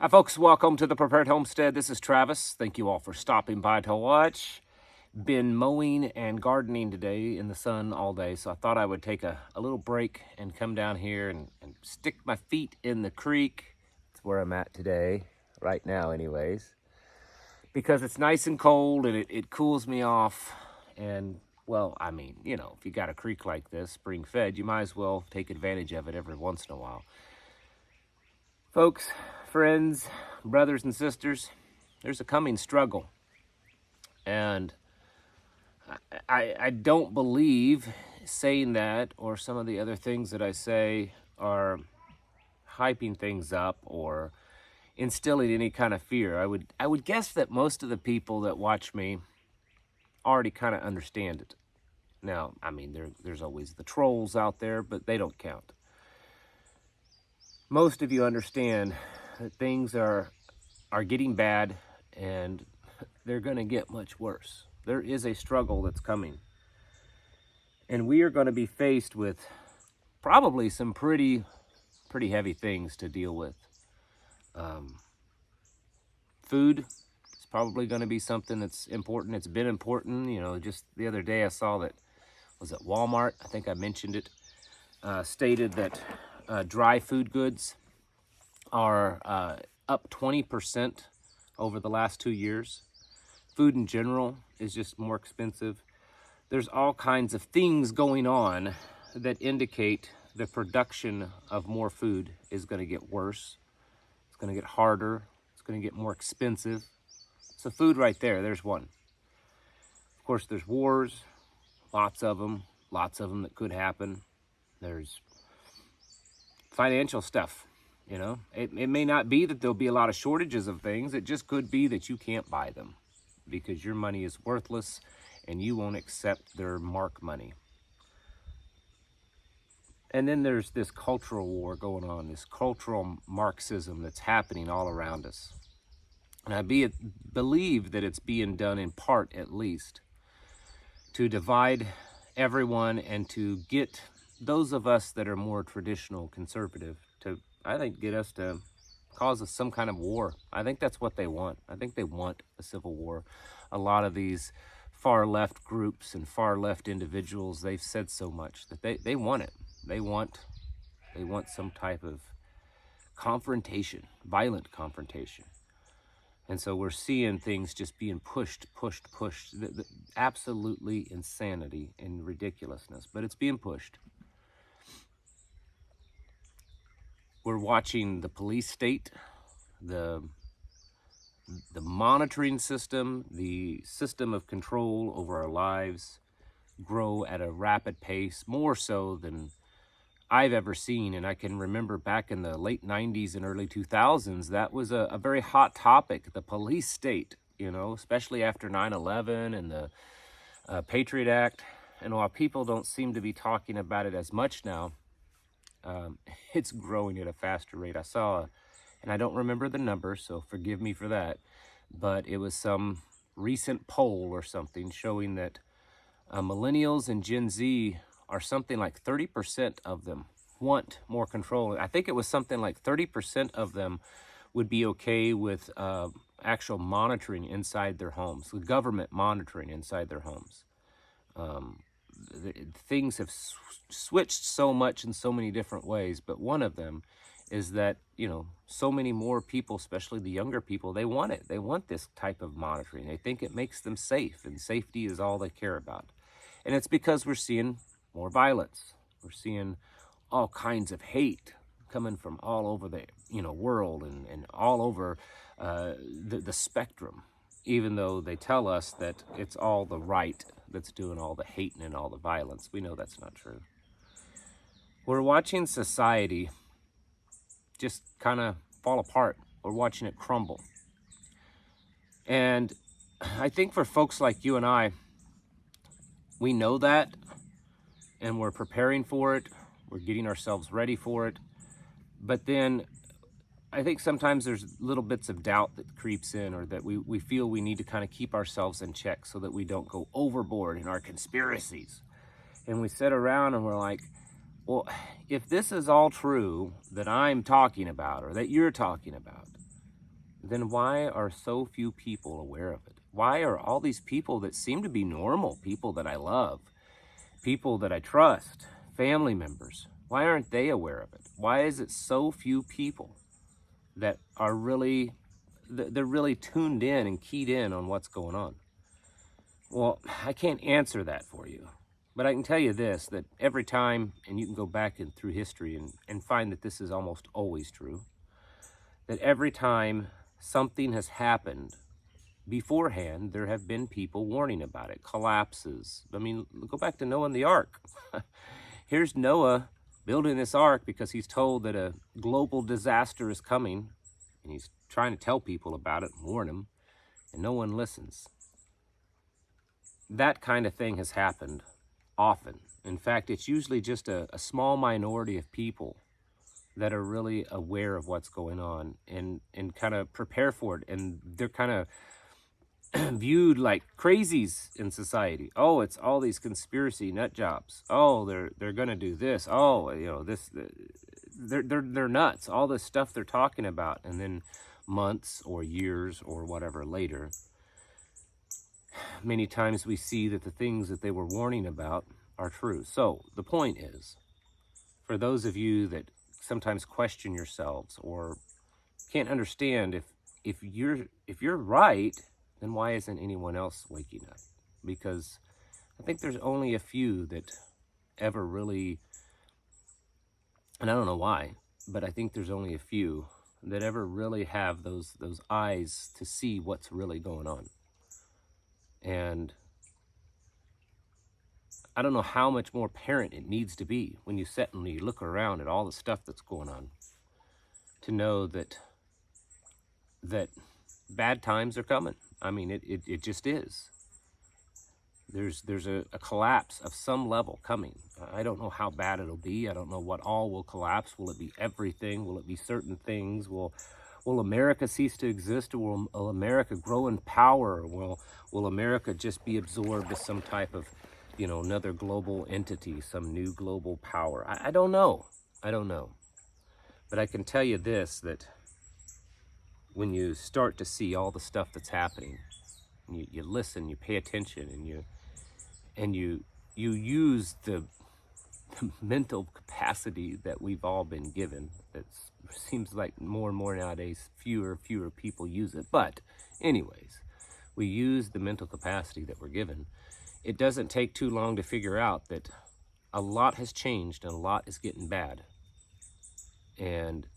Hi folks, welcome to the Prepared Homestead. This is Travis. Thank you all for stopping by to watch. Been mowing and gardening today in the sun all day, so I thought I would take a little break and come down here and stick my feet in the creek. That's where I'm at today, right now anyways, because it's nice and cold and it cools me off. And well, I mean, you know, if you got a creek like this, spring fed, you might as well take advantage of it every once in a while. Folks, friends, brothers and sisters, there's a coming struggle. And I don't believe saying that or some of the other things that I say are hyping things up or instilling any kind of fear. I would guess that most of the people that watch me already kind of understand it. Now, I mean, there's always the trolls out there, but they don't count. Most of you understand that things are getting bad and they're going to get much worse. There is a struggle that's coming. And we are going to be faced with probably some pretty heavy things to deal with. Food is probably going to be something that's important. It's been important. You know, just the other day I saw that, was it Walmart? I think I mentioned it, stated that dry food goods are up 20% over the last 2 years. Food in general is just more expensive. There's all kinds of things going on that indicate the production of more food is going to get worse. It's going to get harder. It's going to get more expensive. So food right there, there's one. Of course, there's wars, lots of them that could happen. There's financial stuff, you know. It may not be that there'll be a lot of shortages of things. It just could be that you can't buy them because your money is worthless and you won't accept their mark money. And then there's this cultural war going on, this cultural Marxism that's happening all around us. And I believe that it's being done in part, at least, to divide everyone and to get those of us that are more traditional conservative to, I think, get us to cause us some kind of war. I think that's what they want. I think they want a civil war. A lot of these far left groups and far left individuals, they've said so much that they want it. They want some type of confrontation, violent confrontation. And so we're seeing things just being pushed. Absolutely insanity and ridiculousness, but it's being pushed. We're watching the police state, the monitoring system, the system of control over our lives grow at a rapid pace, more so than I've ever seen. And I can remember back in the late 90s and early 2000s, that was a very hot topic, the police state, you know, especially after 9/11 and the Patriot Act. And while people don't seem to be talking about it as much now, it's growing at a faster rate. I saw, and I don't remember the number, so forgive me for that, but it was some recent poll or something showing that millennials and Gen Z are something like 30% of them want more control. I think it was something like 30% of them would be okay with actual monitoring inside their homes, the government monitoring inside their homes. Things have switched so much in so many different ways, but one of them is that, you know, so many more people, especially the younger people, they want it. They want this type of monitoring. They think it makes them safe, and safety is all they care about. And it's because we're seeing more violence. We're seeing all kinds of hate coming from all over the, you know, world and all over the spectrum, even though they tell us that it's all the right that's doing all the hating and all the violence. We know that's not true. We're watching society just kind of fall apart. We're watching it crumble. And I think for folks like you and I, we know that, and we're preparing for it. We're getting ourselves ready for it. But then I think sometimes there's little bits of doubt that creeps in, or that we feel we need to kind of keep ourselves in check so that we don't go overboard in our conspiracies. And we sit around and we're like, well, if this is all true that I'm talking about or that you're talking about, then why are so few people aware of it? Why are all these people that seem to be normal, people that I love, people that I trust, family members, why aren't they aware of it? Why is it so few people that are really, they're really tuned in and keyed in on what's going on? Well, I can't answer that for you, but I can tell you this, that every time, and you can go back in through history and find that this is almost always true, that every time something has happened beforehand, there have been people warning about it, collapses. I mean, go back to Noah and the ark. Here's Noah building this ark because he's told that a global disaster is coming, and he's trying to tell people about it, warn them, and no one listens. That kind of thing has happened often. In fact, it's usually just a small minority of people that are really aware of what's going on and kind of prepare for it. And they're kind of viewed like crazies in society. Oh, it's all these conspiracy nut jobs. Oh, they're going to do this. Oh, you know, they're nuts. All this stuff they're talking about. And then months or years or whatever later, many times we see that the things that they were warning about are true. So the point is, for those of you that sometimes question yourselves or can't understand if you're right, then why isn't anyone else waking up? Because I think there's only a few that ever really, and I don't know why, but I think there's only a few that ever really have those eyes to see what's really going on. And I don't know how much more apparent it needs to be when you sit and you look around at all the stuff that's going on to know that bad times are coming. I mean, it just is. There's a collapse of some level coming. I don't know how bad it'll be. I don't know what all will collapse. Will it be everything? Will it be certain things? Will America cease to exist? Or will America grow in power? Will America just be absorbed as some type of, you know, another global entity, some new global power? I don't know. I don't know. But I can tell you this, that when you start to see all the stuff that's happening, you listen, you pay attention, and you use the mental capacity that we've all been given. That seems like more and more nowadays, fewer people use it. But anyways, we use the mental capacity that we're given. It doesn't take too long to figure out that a lot has changed and a lot is getting bad. And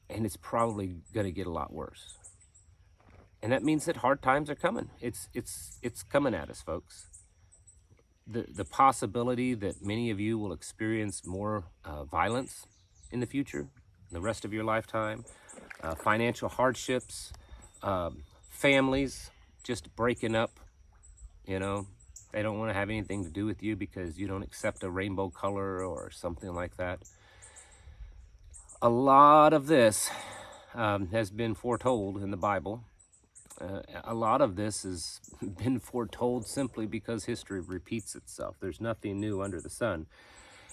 it's probably going to get a lot worse. And that means that hard times are coming. It's coming at us, folks. The possibility that many of you will experience more violence in the future, the rest of your lifetime, financial hardships, families just breaking up, you know, they don't want to have anything to do with you because you don't accept a rainbow color or something like that. A lot of this has been foretold in the Bible. A lot of this has been foretold simply because history repeats itself. There's nothing new under the sun.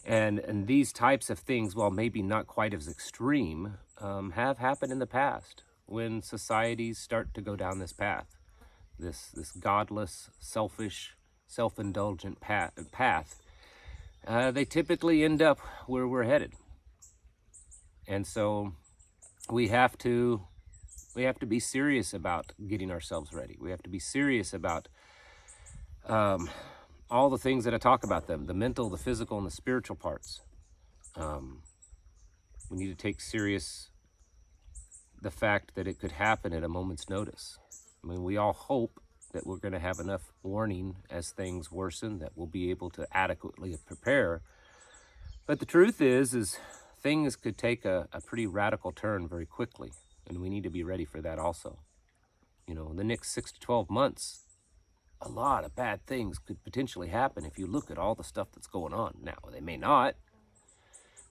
And these types of things, while maybe not quite as extreme, have happened in the past when societies start to go down this path, this godless, selfish, self-indulgent path. They typically end up where we're headed. And so we have to be serious about getting ourselves ready. We have to be serious about all the things that I talk about them, the mental, the physical, and the spiritual parts. We need to take serious the fact that it could happen at a moment's notice. I mean, we all hope that we're going to have enough warning as things worsen that we'll be able to adequately prepare. But the truth is things could take a pretty radical turn very quickly, and we need to be ready for that also. You know, in the next 6 to 12 months, a lot of bad things could potentially happen if you look at all the stuff that's going on. Now, they may not,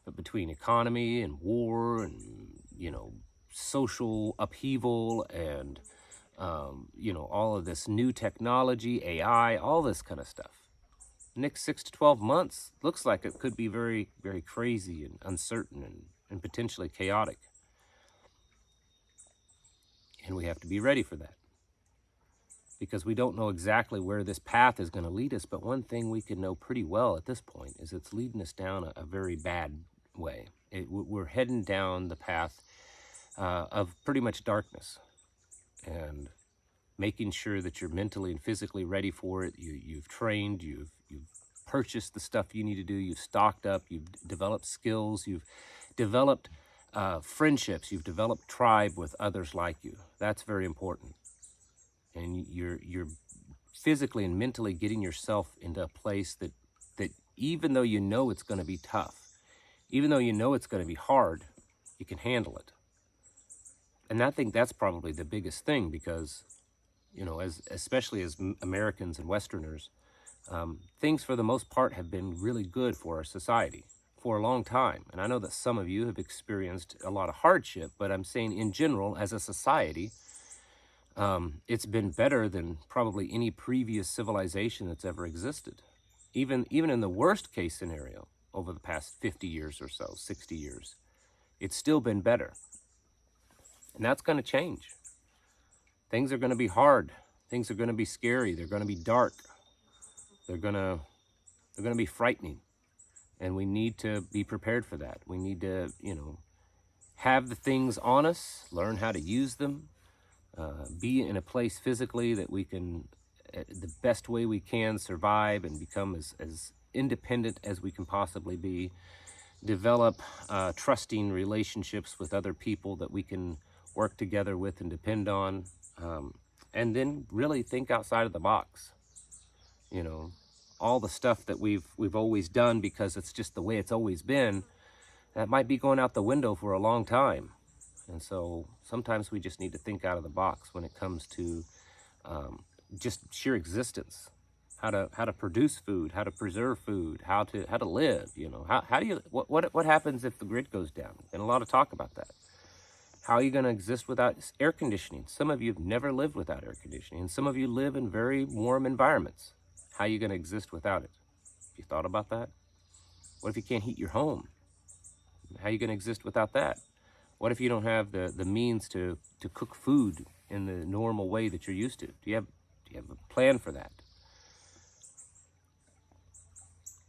but between economy and war and, you know, social upheaval and, you know, all of this new technology, AI, all this kind of stuff. The next 6 to 12 months looks like it could be very, very crazy and uncertain and potentially chaotic. And we have to be ready for that, because we don't know exactly where this path is going to lead us. But one thing we can know pretty well at this point is it's leading us down a very bad way. We're heading down the path of pretty much darkness, and making sure that you're mentally and physically ready for it. You've trained, you've purchased the stuff you need to do, you've stocked up, you've developed skills, you've developed friendships, you've developed tribe with others like you. That's very important. And you're physically and mentally getting yourself into a place that even though you know it's going to be tough, even though you know it's going to be hard, you can handle it. And I think that's probably the biggest thing, because, you know, especially as Americans and Westerners, things for the most part have been really good for our society for a long time. And I know that some of you have experienced a lot of hardship, but I'm saying in general, as a society, it's been better than probably any previous civilization that's ever existed. Even in the worst case scenario over the past 50 years or so, 60 years, it's still been better. And that's going to change. Things are going to be hard. Things are going to be scary. They're going to be dark. They're going to be frightening. And we need to be prepared for that. We need to, you know, have the things on us, learn how to use them, be in a place physically that we can, the best way we can, survive and become as independent as we can possibly be. Develop trusting relationships with other people that we can work together with and depend on, and then really think outside of the box. You know, all the stuff that we've always done because it's just the way it's always been, that might be going out the window for a long time. And so sometimes we just need to think out of the box when it comes to just sheer existence. How to produce food, how to preserve food, how to live. You know, how do you what happens if the grid goes down? Been a lot of talk about that. How are you going to exist without air conditioning? Some of you have never lived without air conditioning, and some of you live in very warm environments. How are you going to exist without it? Have you thought about that? What if you can't heat your home? How are you going to exist without that? What if you don't have the means to cook food in the normal way that you're used to? Do you have a plan for that?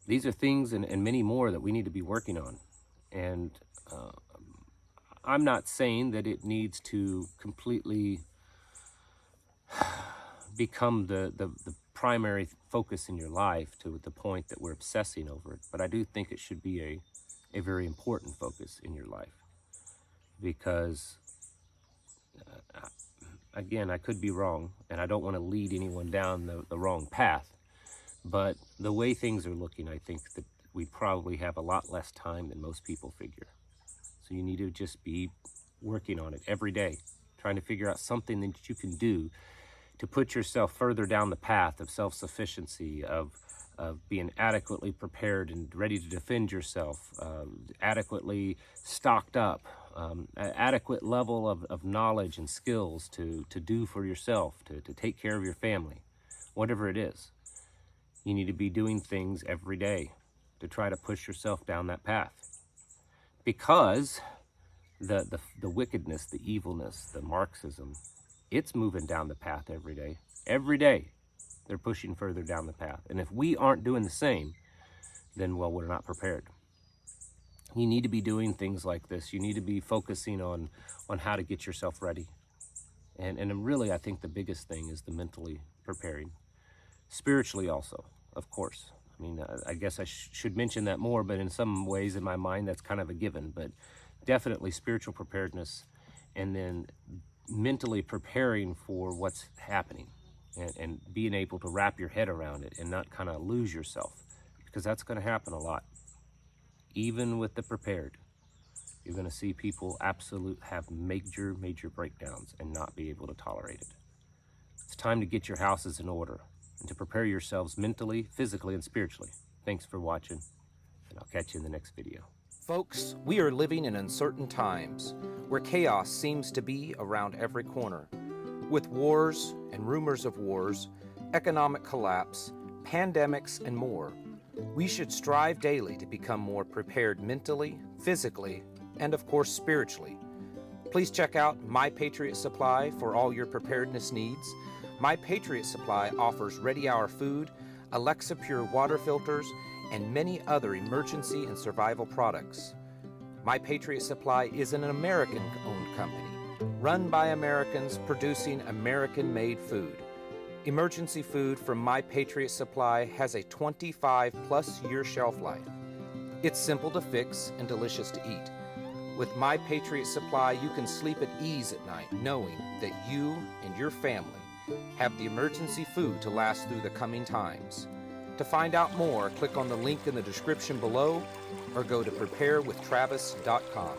These are things and many more that we need to be working on. And I'm not saying that it needs to completely become the primary focus in your life to the point that we're obsessing over it. But I do think it should be a very important focus in your life. Because, again, I could be wrong, and I don't want to lead anyone down the wrong path. But the way things are looking, I think that we probably have a lot less time than most people figure. So you need to just be working on it every day, trying to figure out something that you can do to put yourself further down the path of self-sufficiency, of being adequately prepared and ready to defend yourself, adequately stocked up, an adequate level of knowledge and skills to do for yourself, to take care of your family, whatever it is. You need to be doing things every day to try to push yourself down that path. Because the wickedness, the evilness, the Marxism, it's moving down the path every day. Every day, they're pushing further down the path. And if we aren't doing the same, then, well, we're not prepared. You need to be doing things like this. You need to be focusing on how to get yourself ready. And really, I think the biggest thing is the mentally preparing. Spiritually also, of course. I mean, I guess I should mention that more, but in some ways in my mind, that's kind of a given. But definitely spiritual preparedness, and then mentally preparing for what's happening, and being able to wrap your head around it and not kind of lose yourself, because that's going to happen a lot. Even with the prepared, you're going to see people have major breakdowns and not be able to tolerate it. It's time to get your houses in order and to prepare yourselves mentally, physically, and spiritually. Thanks for watching, and I'll catch you in the next video. Folks, we are living in uncertain times where chaos seems to be around every corner. With wars and rumors of wars, economic collapse, pandemics, and more, we should strive daily to become more prepared mentally, physically, and of course spiritually. Please check out My Patriot Supply for all your preparedness needs. My Patriot Supply offers Ready Hour food, Alexa Pure water filters, and many other emergency and survival products. My Patriot Supply is an American-owned company, run by Americans producing American-made food. Emergency food from My Patriot Supply has a 25-plus year shelf life. It's simple to fix and delicious to eat. With My Patriot Supply, you can sleep at ease at night knowing that you and your family have the emergency food to last through the coming times. To find out more, click on the link in the description below or go to preparewithtravis.com.